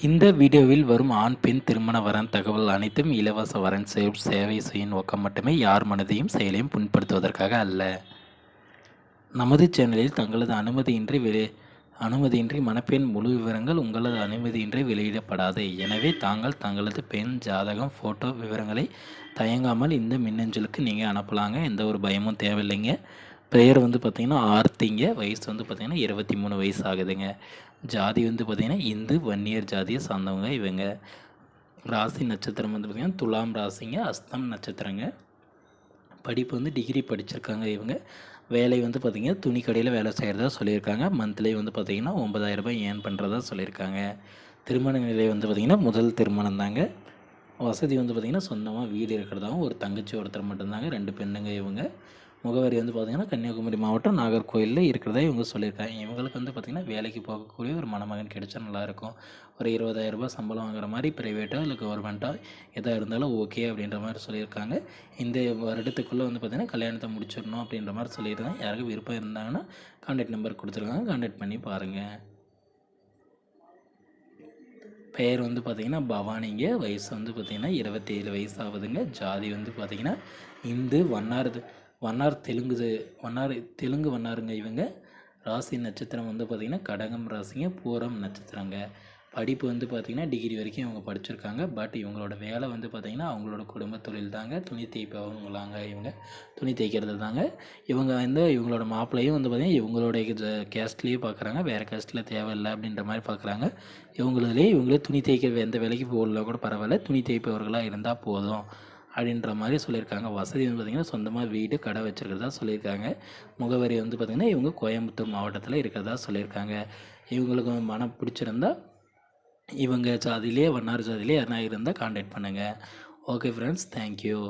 இந்த வீடியோவில் வரும் ஆண் பெண் திருமண வரன் தகவல் அனைத்தும் இலவச வரன் சேவை செய்யும் நோக்கம் மட்டுமே, யார் மனதையும் செயலையும் புண்படுத்துவதற்காக அல்ல. நமது சேனலில் தங்களது அனுமதியின்றி மணப்பெண் முழு விவரங்கள் உங்களது அனுமதியின்றி வெளியிடப்படாது. எனவே தங்களது பெண் ஜாதகம், ஃபோட்டோ விவரங்களை தயங்காமல் இந்த மின்னஞ்சலுக்கு நீங்கள் அனுப்பலாங்க. எந்த ஒரு பயமும் தேவையில்லைங்க. பெயர் பார்த்திங்கன்னா ஆர்த்திங்க. வயசு பார்த்திங்கன்னா 23 வயசு ஆகுதுங்க. ஜாதி பார்த்திங்கன்னா இந்து வன்னியர் ஜாதியை சார்ந்தவங்க இவங்க. ராசி நட்சத்திரம் பார்த்திங்கன்னா துலாம் ராசிங்க, அஸ்தம் நட்சத்திரங்க. படிப்பு டிகிரி படிச்சிருக்காங்க இவங்க. வேலை பார்த்திங்கன்னா துணி கடையில் வேலை செய்கிறதா சொல்லியிருக்காங்க. மந்த்லி பார்த்திங்கன்னா 9000 ரூபாய் ஏர்ன் பண்ணுறதா சொல்லியிருக்காங்க. திருமண நிலை பார்த்திங்கன்னா முதல் திருமணம் தாங்க. வசதி பார்த்திங்கன்னா சொந்தமாக வீடு இருக்கிறதாகவும் ஒரு தங்கச்சி ஒருத்தர் மட்டும்தாங்க. 2 பெண்ணுங்க இவங்க. முகவரி பார்த்திங்கன்னா கன்னியாகுமரி மாவட்டம் நாகர்கோயிலில் இருக்கிறதா இவங்க சொல்லியிருக்காங்க. இவங்களுக்கு பார்த்திங்கன்னா வேலைக்கு போகக்கூடிய ஒரு மணமகன் கிடைச்சா நல்லாயிருக்கும். ஒரு 20,000 ரூபாய் சம்பளம் வாங்குற மாதிரி ப்ரைவேட்டோ இல்லை கவர்மெண்ட்டோ எதாக இருந்தாலும் ஓகே அப்படின்ற மாதிரி சொல்லியிருக்காங்க. இந்த வருடத்துக்குள்ளே பார்த்திங்கன்னா கல்யாணத்தை முடிச்சிடணும் அப்படின்ற மாதிரி சொல்லியிருக்காங்க. யாருக்கும் விருப்பம் இருந்தாங்கன்னா கான்டாக்ட் நம்பர் கொடுத்துருக்காங்க, கான்டாக்ட் பண்ணி பாருங்கள். பெயர் பார்த்திங்கன்னா பவானிங்க. வயசு பார்த்திங்கன்னா 27 வயசு ஆகுதுங்க. ஜாதி பார்த்திங்கன்னா இந்து வண்ணார் தெலுங்கு வண்ணாருங்க இவங்க. ராசி நட்சத்திரம் பார்த்திங்கன்னா கடகம் ராசிங்க, பூரம் நட்சத்திரங்க. படிப்பு பார்த்திங்கன்னா டிகிரி வரைக்கும் இவங்க படிச்சிருக்காங்க. பட் இவங்களோட வேலை பார்த்திங்கன்னா அவங்களோட குடும்ப தொழில் தாங்க. துணி தேய்ப்பவங்களாங்க இவங்க. துணி தேய்க்கிறது தாங்க. இவங்க இவங்களோட மாப்பிள்ளையும் பார்த்திங்கன்னா இவங்களோட கேஸ்ட்லேயே பார்க்குறாங்க. வேறு கேஸ்ட்டில் தேவையில்லை அப்படின்ற மாதிரி பார்க்குறாங்க. இவங்களே துணி தேய்க்க எந்த வேலைக்கு போகல கூட பரவாயில்ல, துணி தேய்ப்பவர்களாக இருந்தால் போதும் அப்படின்ற மாதிரி சொல்லியிருக்காங்க. வசதி பார்த்திங்கன்னா சொந்தமாக வீடு கடை வச்சுருக்கிறதா சொல்லியிருக்காங்க. முகவரி பார்த்திங்கன்னா இவங்க கோயம்புத்தூர் மாவட்டத்தில் இருக்கிறதா சொல்லியிருக்காங்க. இவங்களுக்கு மனம் பிடிச்சிருந்தா இவங்க ஜாதியிலே வண்ணார் ஜாதியிலே யாருனா இருந்தால் கான்டாக்ட் பண்ணுங்கள். Okay friends, thank you.